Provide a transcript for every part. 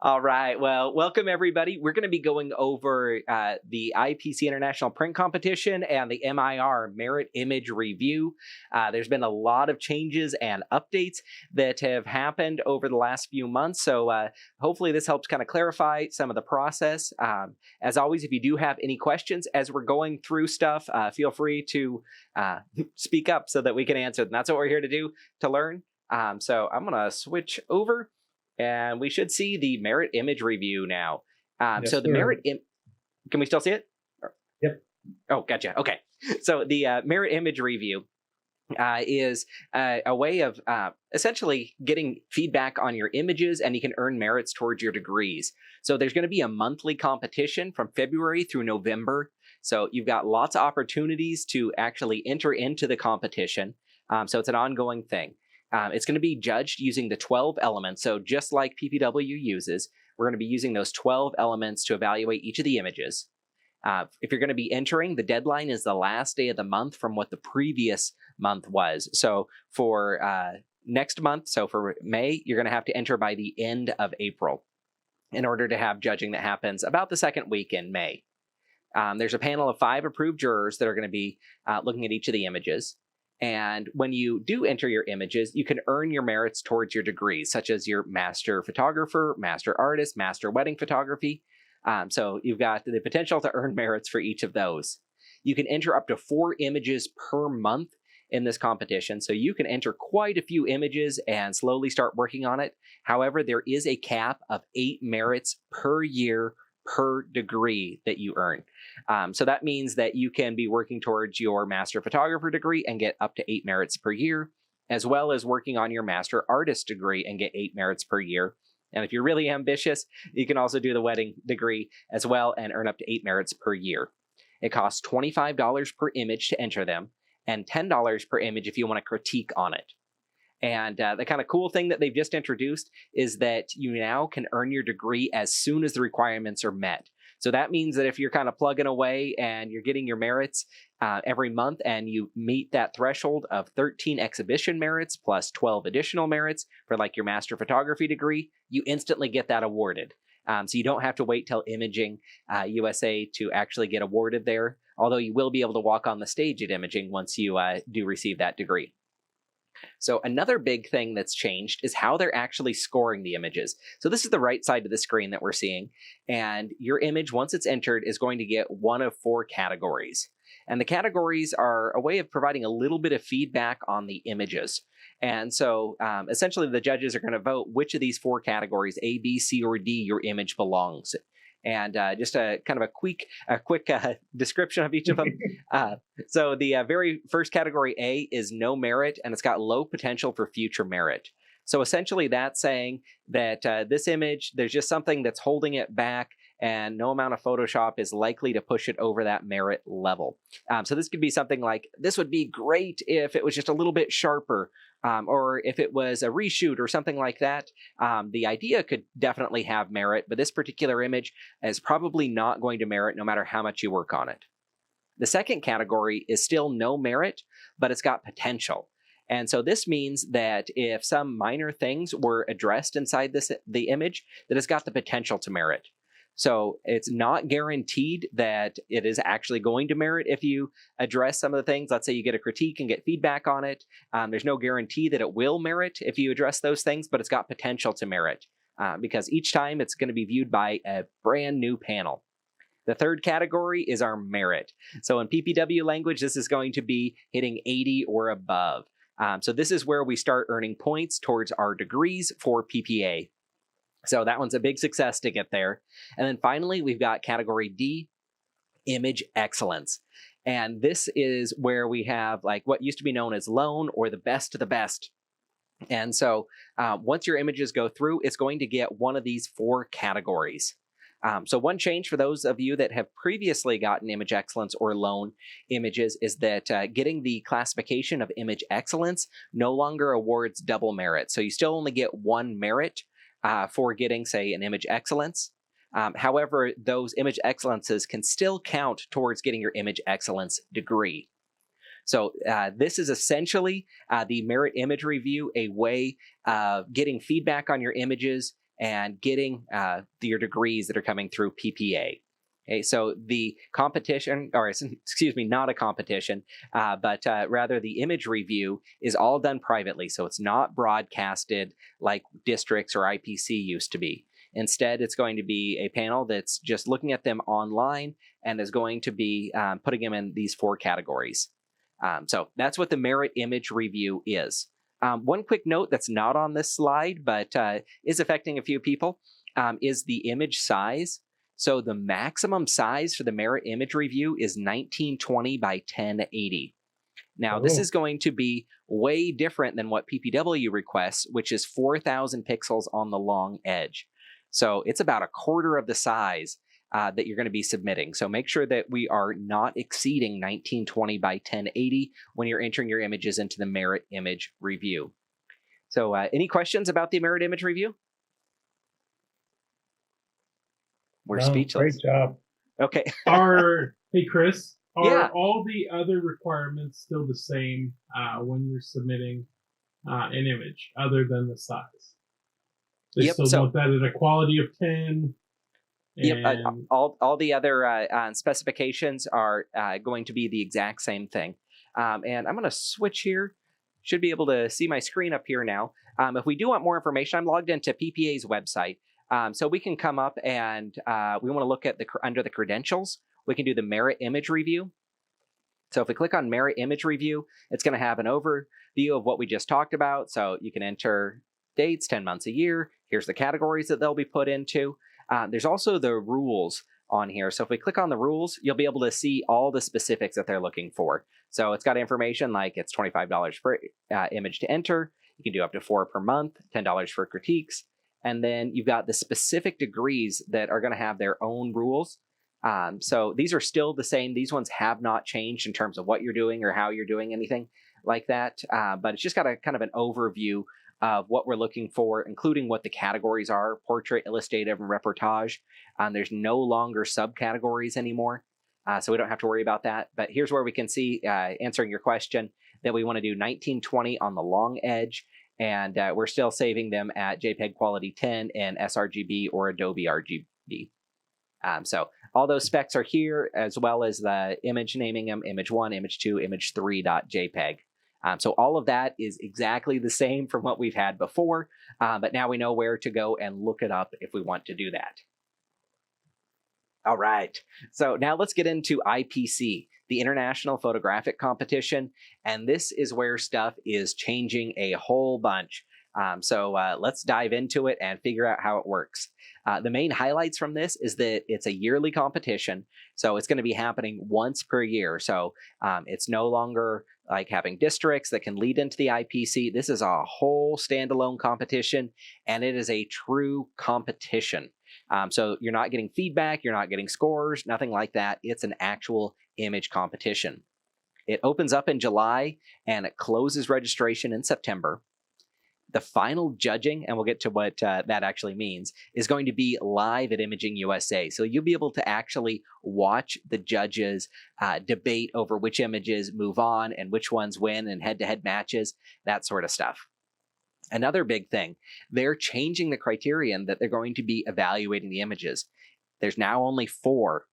All right. Well, welcome everybody. We're going to be going over the IPC International Print Competition and the MIR Merit Image Review. There's been a lot of changes and updates that have happened over the last few months. So hopefully this helps kind of clarify some of the process. As always, if you do have any questions as we're going through stuff, feel free to speak up so that we can answer them. That's what we're here to do, to learn. So I'm going to switch over. And we should see the merit image review now. Yes, so the sir. can we still see it? Yep. Oh, gotcha. Okay. So the merit image review is a way of essentially getting feedback on your images, and you can earn merits towards your degrees. So there's going to be a monthly competition from February through November. So you've got lots of opportunities to actually enter into the competition. So it's an ongoing thing. It's going to be judged using the 12 elements. So just like PPW uses, we're going to be using those 12 elements to evaluate each of the images. If you're going to be entering, the deadline is the last day of the month from what the previous month was. So for next month, so for May, you're going to have to enter by the end of April in order to have judging that happens about the second week in May. There's a panel of 5 approved jurors that are going to be looking at each of the images. And when you do enter your images, you can earn your merits towards your degrees, such as your master photographer, master artist, master wedding photography. So you've got the potential to earn merits for each of those. You can enter up to 4 images per month in this competition. So you can enter quite a few images and slowly start working on it. However, there is a cap of 8 merits per year per degree that you earn. So that means that you can be working towards your master photographer degree and get up to 8 merits per year, as well as working on your master artist degree and get 8 merits per year. And if you're really ambitious, you can also do the wedding degree as well and earn up to 8 merits per year. It costs $25 per image to enter them and $10 per image if you want to critique on it. And the kind of cool thing that they've just introduced is that you now can earn your degree as soon as the requirements are met. So that means that if you're kind of plugging away and you're getting your merits every month and you meet that threshold of 13 exhibition merits plus 12 additional merits for like your master photography degree, you instantly get that awarded. So you don't have to wait till Imaging USA to actually get awarded there, although you will be able to walk on the stage at Imaging once you do receive that degree. So another big thing that's changed is how they're actually scoring the images. So this is the right side of the screen that we're seeing. And your image, once it's entered, is going to get one of 4 categories. And the categories are a way of providing a little bit of feedback on the images. And so essentially the judges are going to vote which of these 4 categories, A, B, C, or D, your image belongs. And just a kind of a quick description of each of them. So the very first category, A, is no merit, and it's got low potential for future merit. So essentially that's saying that this image, there's just something that's holding it back, and no amount of Photoshop is likely to push it over that merit level. So this could be something like, this would be great if it was just a little bit sharper, or if it was a reshoot or something like that. The idea could definitely have merit, but this particular image is probably not going to merit no matter how much you work on it. The second category is still no merit, but it's got potential. And so this means that if some minor things were addressed inside the image, that it's got the potential to merit. So it's not guaranteed that it is actually going to merit if you address some of the things. Let's say you get a critique and get feedback on it. There's no guarantee that it will merit if you address those things, but it's got potential to merit because each time it's going to be viewed by a brand new panel. The third category is our merit. So in PPW language, this is going to be hitting 80 or above. So this is where we start earning points towards our degrees for PPA. So that one's a big success to get there. And then finally, we've got category D, image excellence. And this is where we have like what used to be known as lone or the best of the best. And so once your images go through, it's going to get one of these 4 categories. So one change for those of you that have previously gotten image excellence or lone images is that getting the classification of image excellence no longer awards double merit. So you still only get 1 merit for getting, say, an image excellence. However, those image excellences can still count towards getting your image excellence degree. So this is essentially the merit image review, a way of getting feedback on your images and getting your degrees that are coming through PPA. Okay, so the competition, or excuse me, not a competition, but rather the image review is all done privately. So it's not broadcasted like districts or IPC used to be. Instead, it's going to be a panel that's just looking at them online and is going to be putting them in these 4 categories. So that's what the merit image review is. One quick note that's not on this slide, but is affecting a few people, is the image size. So the maximum size for the merit image review is 1920 by 1080. Now, this is going to be way different than what PPW requests, which is 4,000 pixels on the long edge. So it's about a quarter of the size that you're going to be submitting. So make sure that we are not exceeding 1920 by 1080 when you're entering your images into the merit image review. So any questions about the merit image review? We're speechless. Great job. Okay. Hey, Chris, Yeah. all the other requirements still the same when you're submitting an image, other than the size? They still want that at a quality of 10. Yep. All the other specifications are going to be the exact same thing. And I'm going to switch here. Should be able to see my screen up here now. If we do want more information, I'm logged into PPA's website. So we can come up and we want to look at under the credentials. We can do the merit image review. So if we click on merit image review, it's going to have an overview of what we just talked about. So you can enter dates, 10 months a year. Here's the categories that they'll be put into. There's also the rules on here. So if we click on the rules, you'll be able to see all the specifics that they're looking for. So it's got information like it's $25 per image to enter. You can do up to 4 per month, $10 for critiques. And then you've got the specific degrees that are going to have their own rules. So these are still the same. These ones have not changed in terms of what you're doing or how you're doing anything like that. But it's just got a kind of an overview of what we're looking for, including what the categories are: portrait, illustrative, and reportage. There's no longer subcategories anymore. So we don't have to worry about that. But here's where we can see, answering your question, that we want to do 1920 on the long edge. And we're still saving them at JPEG quality 10 and sRGB or Adobe RGB. So all those specs are here, as well as the image, naming them image 1, image 2, image 3.jpg. So all of that is exactly the same from what we've had before, but now we know where to go and look it up if we want to do that. All right, so now let's get into IPC, the International Photographic Competition, and this is where stuff is changing a whole bunch. So let's dive into it and figure out how it works. The main highlights from this is that it's a yearly competition, so it's going to be happening once per year. So it's no longer like having districts that can lead into the IPC. This is a whole standalone competition, and it is a true competition. So you're not getting feedback, you're not getting scores, nothing like that. It's an actual image competition. It opens up in July and it closes registration in September. The final judging, and we'll get to what that actually means, is going to be live at Imaging USA. So you'll be able to actually watch the judges debate over which images move on and which ones win and head-to-head matches, that sort of stuff. Another big thing, they're changing the criterion that they're going to be evaluating the images. There's now only 4: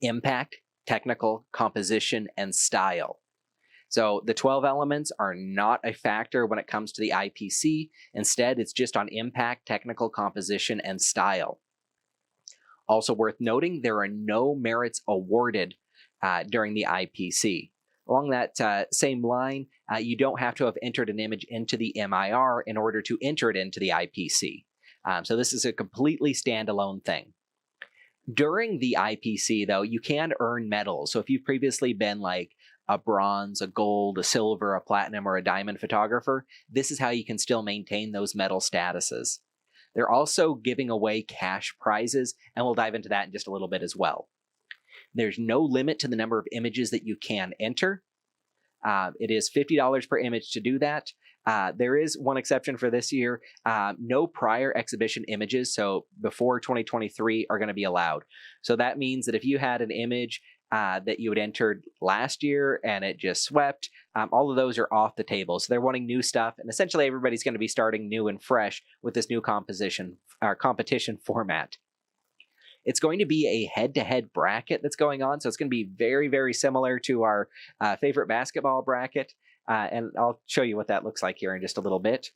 impact, technical, composition, and style. So the 12 elements are not a factor when it comes to the IPC. Instead, it's just on impact, technical, composition, and style. Also worth noting, there are no merits awarded during the IPC. Along that same line, you don't have to have entered an image into the MIR in order to enter it into the IPC. So this is a completely standalone thing. During the IPC, though, you can earn medals. So if you've previously been like a bronze, a gold, a silver, a platinum, or a diamond photographer, this is how you can still maintain those medal statuses. They're also giving away cash prizes, and we'll dive into that in just a little bit as well. There's no limit to the number of images that you can enter. It is $50 per image to do that. There is one exception for this year. No prior exhibition images, so before 2023, are going to be allowed. So that means that if you had an image that you had entered last year and it just swept, all of those are off the table. So they're wanting new stuff, and essentially everybody's going to be starting new and fresh with this new composition competition format. It's going to be a head-to-head bracket that's going on, so it's going to be very, very similar to our favorite basketball bracket, and I'll show you what that looks like here in just a little bit.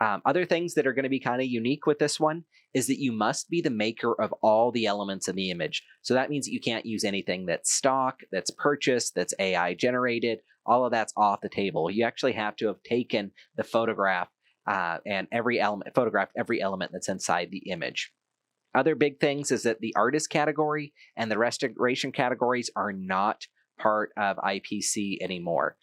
Other things that are going to be kind of unique with this one is that you must be the maker of all the elements in the image. So that means that you can't use anything that's stock, that's purchased, that's AI generated. All of that's off the table. You actually have to have taken the photograph and photographed every element that's inside the image. Other big things is that the artist category and the restoration categories are not part of IPC anymore.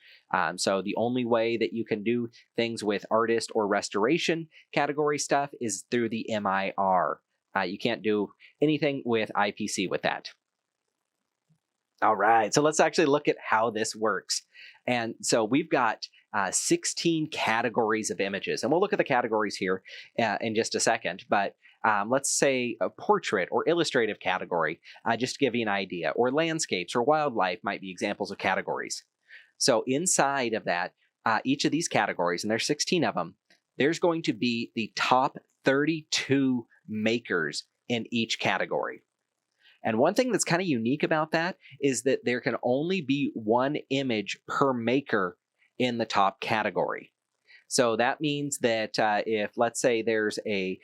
So the only way that you can do things with artist or restoration category stuff is through the MIR. You can't do anything with IPC with that. All right, so let's actually look at how this works. And so we've got 16 categories of images, and we'll look at the categories here in just a second, but let's say a portrait or illustrative category, just to give you an idea, or landscapes or wildlife might be examples of categories. So inside of that, each of these categories, and there's 16 of them, there's going to be the top 32 makers in each category. And one thing that's kind of unique about that is that there can only be one image per maker in the top category. So that means that if, let's say, there's a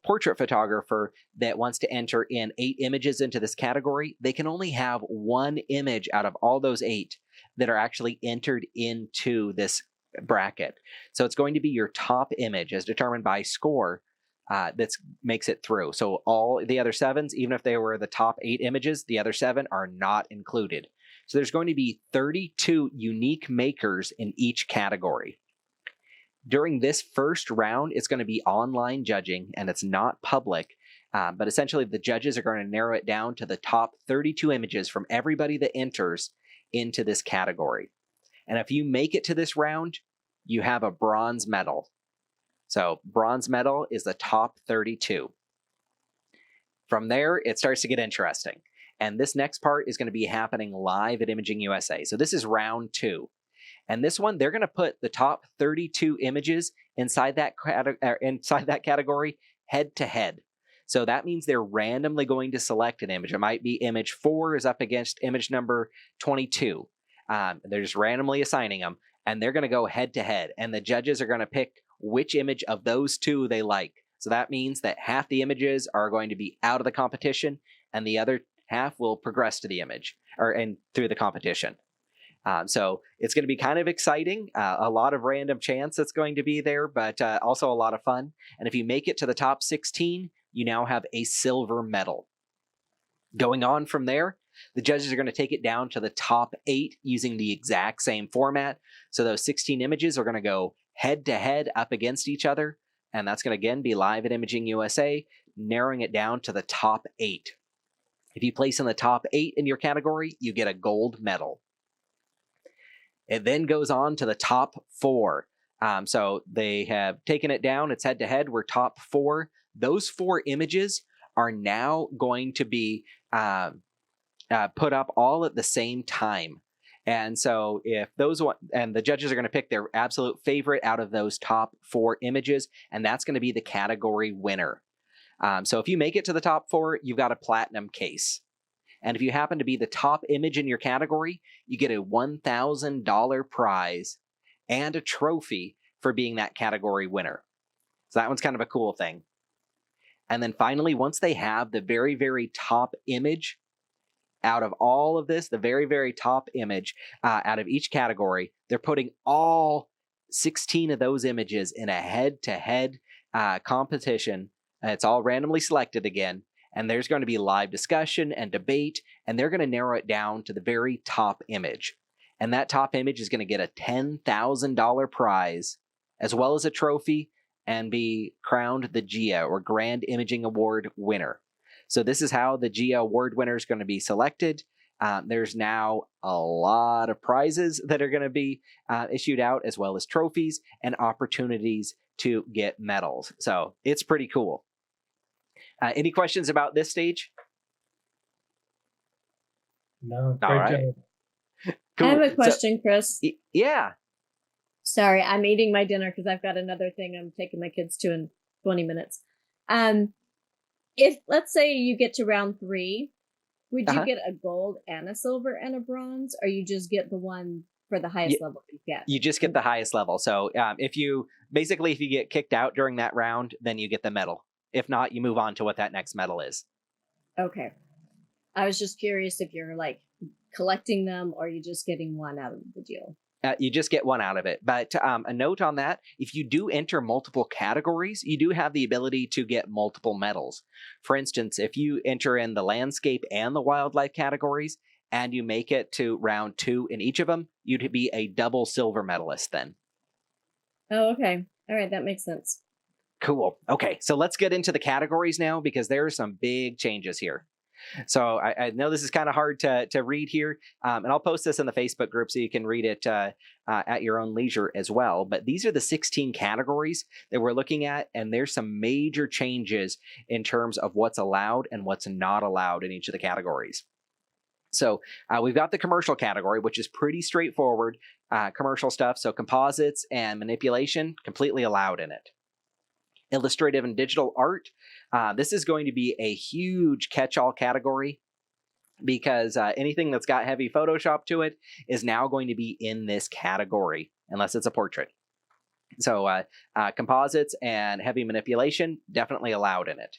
portrait photographer that wants to enter in 8 images into this category, they can only have one image out of all those 8 that are actually entered into this bracket. So it's going to be your top image as determined by score that makes it through. So all the other 7s, even if they were the top 8 images, the other 7 are not included. So there's going to be 32 unique makers in each category. During this first round, it's going to be online judging, and it's not public, but essentially the judges are going to narrow it down to the top 32 images from everybody that enters into this category. And if you make it to this round, you have a bronze medal. So bronze medal is the top 32. From there, it starts to get interesting. And this next part is going to be happening live at Imaging USA. So this is round 2. And this one, they're going to put the top 32 images inside that category head to head. So that means they're randomly going to select an image. It might be image 4 is up against image number 22. They're just randomly assigning them, and they're going to go head to head. And the judges are going to pick which image of those 2 they like. So that means that half the images are going to be out of the competition, and the other half will progress to the image and through the competition. So it's going to be kind of exciting, a lot of random chance that's going to be there, but also a lot of fun. And if you make it to the top 16, you now have a silver medal. Going on from there, the judges are going to take it down to the top 8 using the exact same format. So those 16 images are going to go head to head up against each other. And that's going to again be live at Imaging USA, narrowing it down to the top 8. If you place in the top 8 in your category, you get a gold medal. It then goes on to the top 4. So they have taken it down. It's head to head. We're top 4. Those 4 images are now going to be put up all at the same time. And so if and the judges are going to pick their absolute favorite out of those top 4 images, and that's going to be the category winner. So if you make it to the top 4, you've got a platinum case. And if you happen to be the top image in your category, you get a $1,000 prize and a trophy for being that category winner. So that one's kind of a cool thing. And then finally, once they have the very, very top image out of all of this, the very, very top image out of each category, they're putting all 16 of those images in a head-to-head competition. It's all randomly selected again. And there's going to be live discussion and debate, and they're going to narrow it down to the very top image. And that top image is going to get a $10,000 prize, as well as a trophy, and be crowned the GIA, or Grand Imaging Award winner. So this is how the GIA Award winner is going to be selected. There's now a lot of prizes that are going to be issued out, as well as trophies and opportunities to get medals. So it's pretty cool. Any questions about this stage? No. All right. Cool. I have a question, Chris. Yeah. Sorry, I'm eating my dinner because I've got another thing I'm taking my kids to in 20 minutes. If let's say you get to round 3, would you Uh-huh. get a gold and a silver and a bronze, or you just get the one for the highest level you get? You just get the highest level. So if you get kicked out during that round, then you get the medal. If not, you move on to what that next medal is. Okay. I was just curious if you're like collecting them or you just getting one out of the deal. You just get one out of it. But a note on that, if you do enter multiple categories, you do have the ability to get multiple medals. For instance, if you enter in the landscape and the wildlife categories, and you make it to round 2 in each of them, you'd be a double silver medalist then. Oh, okay. All right. That makes sense. Cool. Okay, so let's get into the categories now because there are some big changes here. So I know this is kind of hard to read here, and I'll post this in the Facebook group so you can read it at your own leisure as well. But these are the 16 categories that we're looking at, and there's some major changes in terms of what's allowed and what's not allowed in each of the categories. So we've got the commercial category, which is pretty straightforward commercial stuff. So composites and manipulation, completely allowed in it. Illustrative and digital art, this is going to be a huge catch-all category because anything that's got heavy Photoshop to it is now going to be in this category, unless it's a portrait. So composites and heavy manipulation, definitely allowed in it.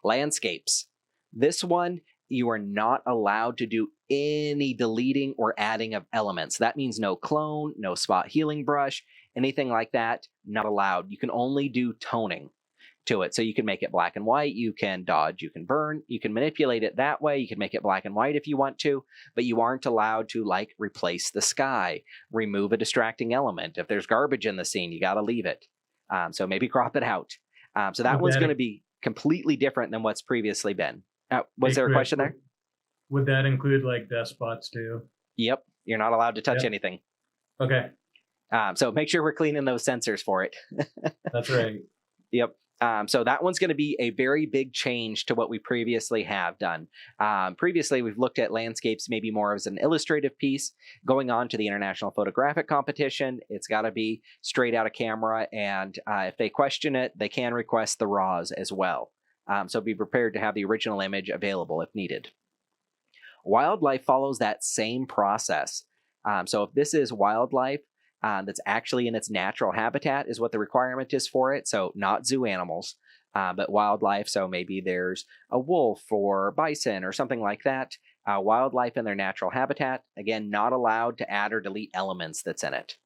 Landscapes. This one, you are not allowed to do any deleting or adding of elements. That means no clone, no spot healing brush, anything like that, not allowed. You can only do toning to it. So you can make it black and white, you can dodge, you can burn, you can manipulate it that way, you can make it black and white if you want to, but you aren't allowed to like replace the sky, remove a distracting element. If there's garbage in the scene, you got to leave it. So maybe crop it out. So that one's going to be completely different than what's previously been. Was there a question there? Would that include like desk spots too? Yep. You're not allowed to touch anything. Okay. So make sure we're cleaning those sensors for it. That's right. Yep. So that one's going to be a very big change to what we previously have done. Previously, we've looked at landscapes maybe more as an illustrative piece. Going on to the International Photographic Competition, it's got to be straight out of camera. And if they question it, they can request the RAWs as well. So be prepared to have the original image available if needed. Wildlife follows that same process. So if this is wildlife that's actually in its natural habitat is what the requirement is for it. So not zoo animals, but wildlife. So maybe there's a wolf or bison or something like that. Wildlife in their natural habitat, again, not allowed to add or delete elements that's in it.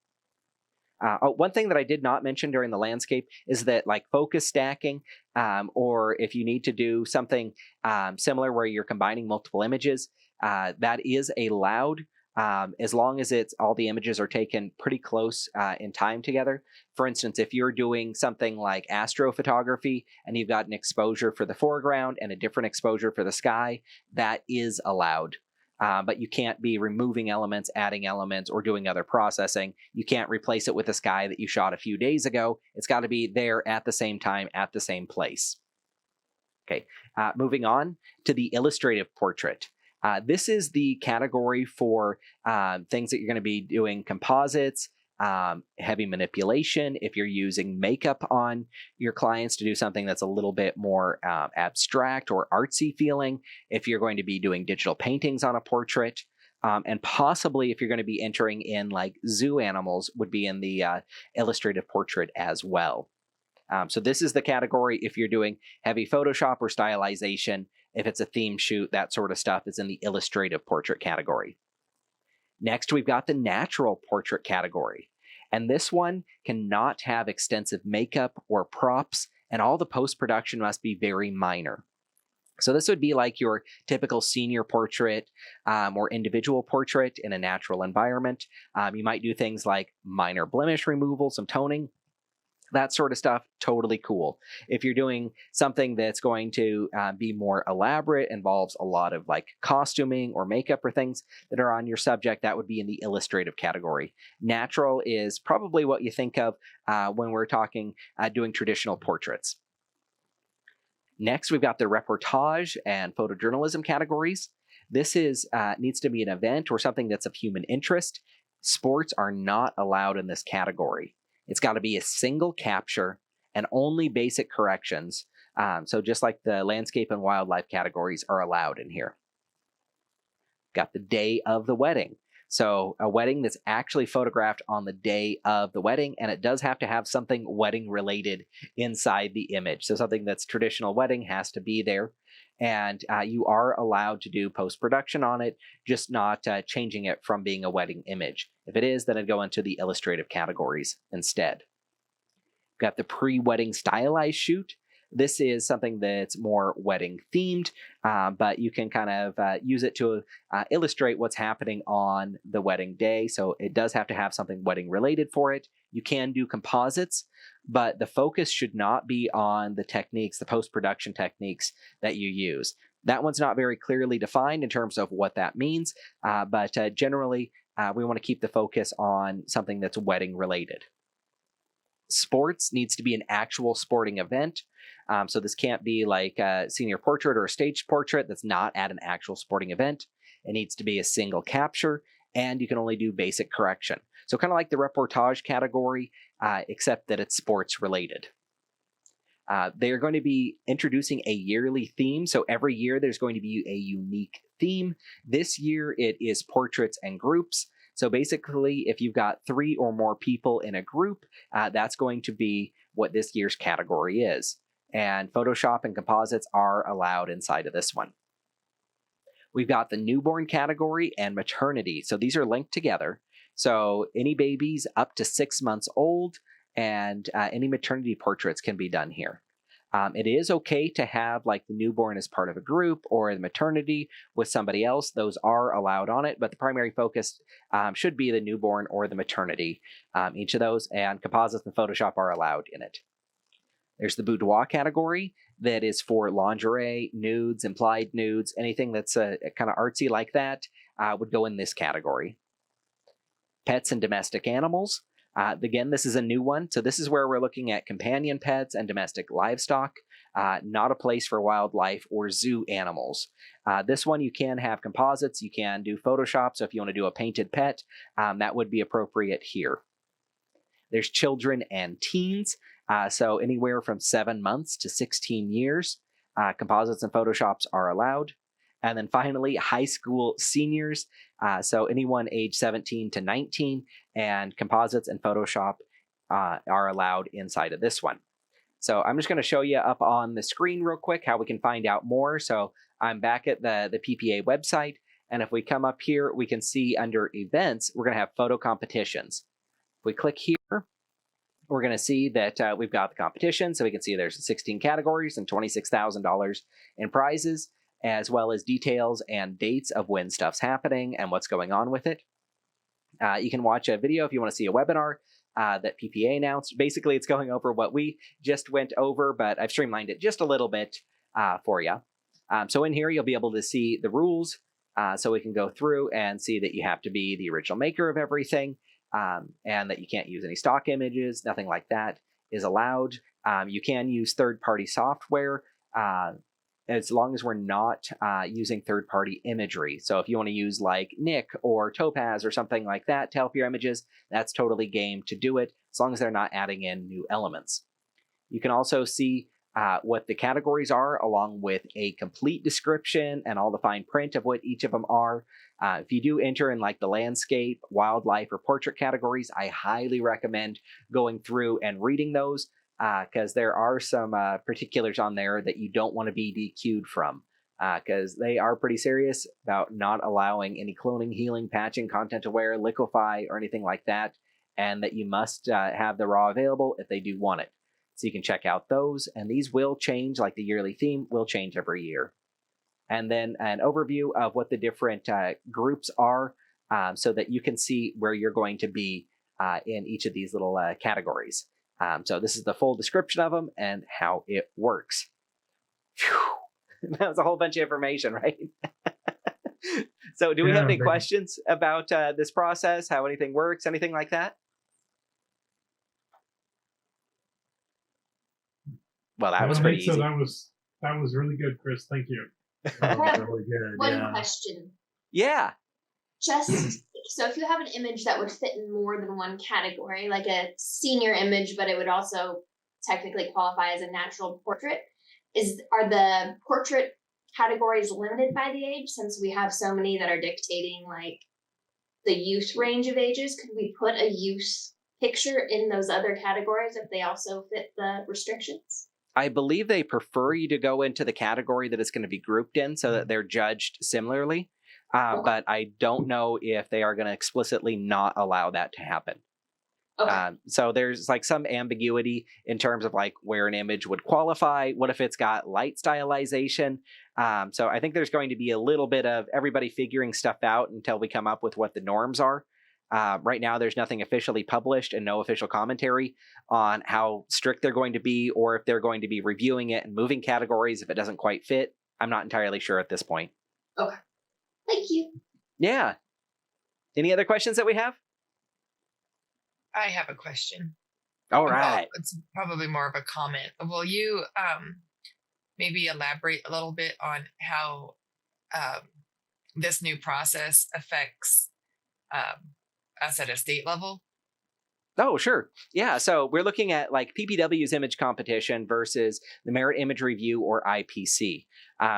One thing that I did not mention during the landscape is that like focus stacking, or if you need to do something similar where you're combining multiple images, that is allowed as long as it's all the images are taken pretty close in time together. For instance, if you're doing something like astrophotography and you've got an exposure for the foreground and a different exposure for the sky, that is allowed. But you can't be removing elements, adding elements, or doing other processing. You can't replace it with a sky that you shot a few days ago. It's got to be there at the same time, at the same place. Okay, moving on to the illustrative portrait. This is the category for things that you're going to be doing composites, heavy manipulation, if you're using makeup on your clients to do something that's a little bit more abstract or artsy feeling, if you're going to be doing digital paintings on a portrait, and possibly if you're going to be entering in like zoo animals would be in the illustrative portrait as well. So this is the category if you're doing heavy Photoshop or stylization. If it's a theme shoot, that sort of stuff is in the illustrative portrait category. Next, we've got the natural portrait category. And this one cannot have extensive makeup or props, and all the post-production must be very minor. So this would be like your typical senior portrait or individual portrait in a natural environment. You might do things like minor blemish removal, some toning. That sort of stuff, totally cool. If you're doing something that's going to be more elaborate, involves a lot of like costuming or makeup or things that are on your subject, that would be in the illustrative category. Natural is probably what you think of when we're talking doing traditional portraits. Next, we've got the reportage and photojournalism categories. This is needs to be an event or something that's of human interest. Sports are not allowed in this category. It's got to be a single capture and only basic corrections. So just like the landscape and wildlife categories are allowed in here. Got the day of the wedding. So a wedding that's actually photographed on the day of the wedding, and it does have to have something wedding related inside the image. So something that's traditional wedding has to be there. And you are allowed to do post-production on it, just not changing it from being a wedding image. If it is, then it'd go into the illustrative categories instead. Got the pre-wedding stylized shoot. This is something that's more wedding themed, but you can kind of use it to illustrate what's happening on the wedding day. So it does have to have something wedding related for it. You can do composites, but the focus should not be on the techniques, the post-production techniques that you use. That one's not very clearly defined in terms of what that means, but generally we want to keep the focus on something that's wedding related. Sports needs to be an actual sporting event. So this can't be like a senior portrait or a staged portrait that's not at an actual sporting event. It needs to be a single capture, and you can only do basic correction. So kind of like the reportage category, except that it's sports related. They're going to be introducing a yearly theme. So every year there's going to be a unique theme. This year it is portraits and groups. So basically, if you've got 3 or more people in a group, that's going to be what this year's category is. And Photoshop and composites are allowed inside of this one. We've got the newborn category and maternity. So these are linked together. So any babies up to 6 months old and any maternity portraits can be done here. It is okay to have like the newborn as part of a group or the maternity with somebody else. Those are allowed on it, but the primary focus should be the newborn or the maternity, each of those, and composites and Photoshop are allowed in it. There's the boudoir category that is for lingerie, nudes, implied nudes, anything that's kind of artsy like that would go in this category. Pets and domestic animals. Again, this is a new one. So this is where we're looking at companion pets and domestic livestock, not a place for wildlife or zoo animals. This one, you can have composites. You can do Photoshop. So if you want to do a painted pet, that would be appropriate here. There's children and teens. So anywhere from 7 months to 16 years, composites and Photoshops are allowed. And then finally, high school seniors. So anyone age 17 to 19, and composites and Photoshop are allowed inside of this one. So I'm just going to show you up on the screen real quick how we can find out more. So I'm back at the PPA website. And if we come up here, we can see under events, we're going to have photo competitions. If we click here, we're going to see that we've got the competition. So we can see there's 16 categories and $26,000 in prizes, as well as details and dates of when stuff's happening and what's going on with it. You can watch a video if you want to see a webinar that PPA announced. Basically, it's going over what we just went over, but I've streamlined it just a little bit for you. So in here, you'll be able to see the rules. So we can go through and see that you have to be the original maker of everything, and that you can't use any stock images. Nothing like that is allowed. You can use third-party software, as long as we're not using third-party imagery. So if you want to use like Nik or Topaz or something like that to help your images, that's totally game to do it, as long as they're not adding in new elements. You can also see what the categories are, along with a complete description and all the fine print of what each of them are. If you do enter in like the landscape, wildlife, or portrait categories, I highly recommend going through and reading those, because there are some particulars on there that you don't want to be DQ'd from, because they are pretty serious about not allowing any cloning, healing, patching, content aware, liquefy, or anything like that, and that you must have the raw available if they do want it. So you can check out those, and these will change, like the yearly theme will change every year. And then an overview of what the different groups are, so that you can see where you're going to be in each of these little categories. So this is the full description of them and how it works. Phew. That was a whole bunch of information, right? So do we have any questions about this process, how anything works, anything like that? Well, that was pretty easy. So that was really good, Chris. Thank you. That was really good. One question. Yeah. Just so if you have an image that would fit in more than one category, like a senior image, but it would also technically qualify as a natural portrait, are the portrait categories limited by the age, since we have so many that are dictating like the youth range of ages? Could we put a youth picture in those other categories if they also fit the restrictions? I believe they prefer you to go into the category that it's going to be grouped in so that they're judged similarly. But I don't know if they are going to explicitly not allow that to happen. Okay. So there's like some ambiguity in terms of like where an image would qualify. What if it's got light stylization? So I think there's going to be a little bit of everybody figuring stuff out until we come up with what the norms are. Right now, there's nothing officially published and no official commentary on how strict they're going to be or if they're going to be reviewing it and moving categories if it doesn't quite fit. I'm not entirely sure at this point. Okay. Thank you. Yeah. Any other questions that we have? I have a question. All Well, right. it's probably more of a comment. Will you maybe elaborate a little bit on how this new process affects us at a state level? Oh, sure. Yeah. So we're looking at like PPW's image competition versus the Merit Image Review or IPC.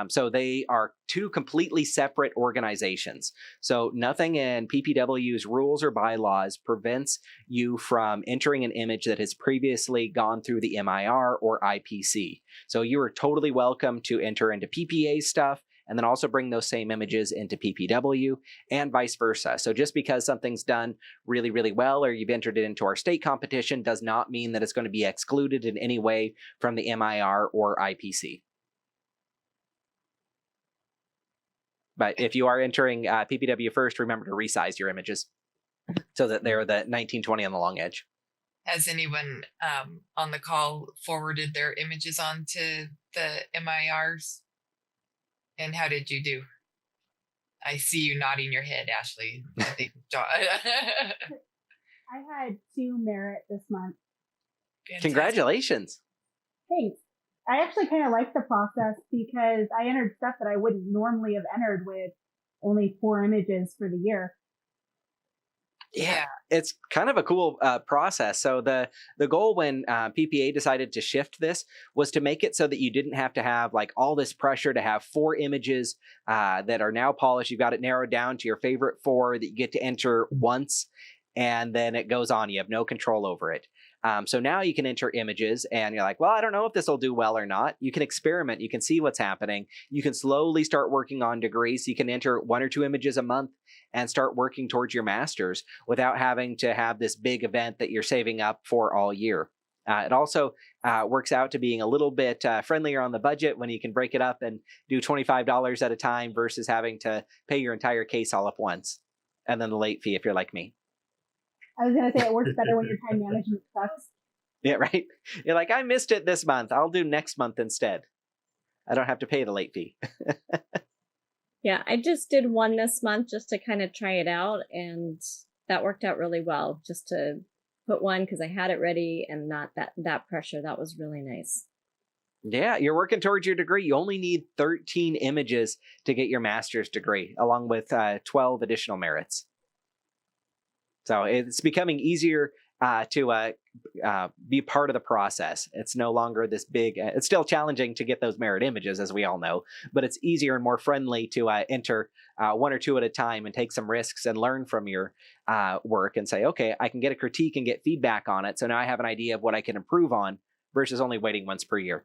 So they are two completely separate organizations. So nothing in PPW's rules or bylaws prevents you from entering an image that has previously gone through the MIR or IPC. So you are totally welcome to enter into PPA stuff and then also bring those same images into PPW and vice versa. So just because something's done really, really well or you've entered it into our state competition does not mean that it's going to be excluded in any way from the MIR or IPC. But if you are entering PPW first, remember to resize your images so that they're the 1920 on the long edge. Has anyone on the call forwarded their images onto the MIRs? And how did you do? I see you nodding your head, Ashley. I think John. I had 2 merit this month. Fantastic. Congratulations. Thanks. I actually kind of like the process because I entered stuff that I wouldn't normally have entered with only 4 images for the year. Yeah, it's kind of a cool process. So the goal when PPA decided to shift this was to make it so that you didn't have to have like all this pressure to have 4 images that are now polished. You've got it narrowed down to your favorite 4 that you get to enter once, and then it goes on. You have no control over it. So now you can enter images and you're like, well, I don't know if this will do well or not. You can experiment. You can see what's happening. You can slowly start working on degrees. You can enter 1 or 2 images a month and start working towards your master's without having to have this big event that you're saving up for all year. It also works out to being a little bit friendlier on the budget when you can break it up and do $25 at a time versus having to pay your entire case all at once. And then the late fee if you're like me. I was going to say it works better when your time management sucks. Yeah, right? You're like, I missed it this month. I'll do next month instead. I don't have to pay the late fee. Yeah, I just did 1 this month just to kind of try it out. And that worked out really well. Just to put 1 because I had it ready and not that pressure. That was really nice. Yeah, you're working towards your degree. You only need 13 images to get your master's degree, along with 12 additional merits. So it's becoming easier to be part of the process. It's no longer this big, it's still challenging to get those merit images, as we all know, but it's easier and more friendly to enter 1 or 2 at a time and take some risks and learn from your work and say, okay, I can get a critique and get feedback on it. So now I have an idea of what I can improve on versus only waiting once per year.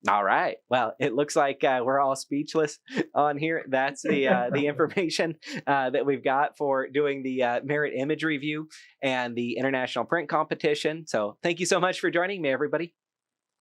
All right. Well, it looks like we're all speechless on here. That's the information that we've got for doing the Merit Image Review and the International Print Competition. So thank you so much for joining me, everybody.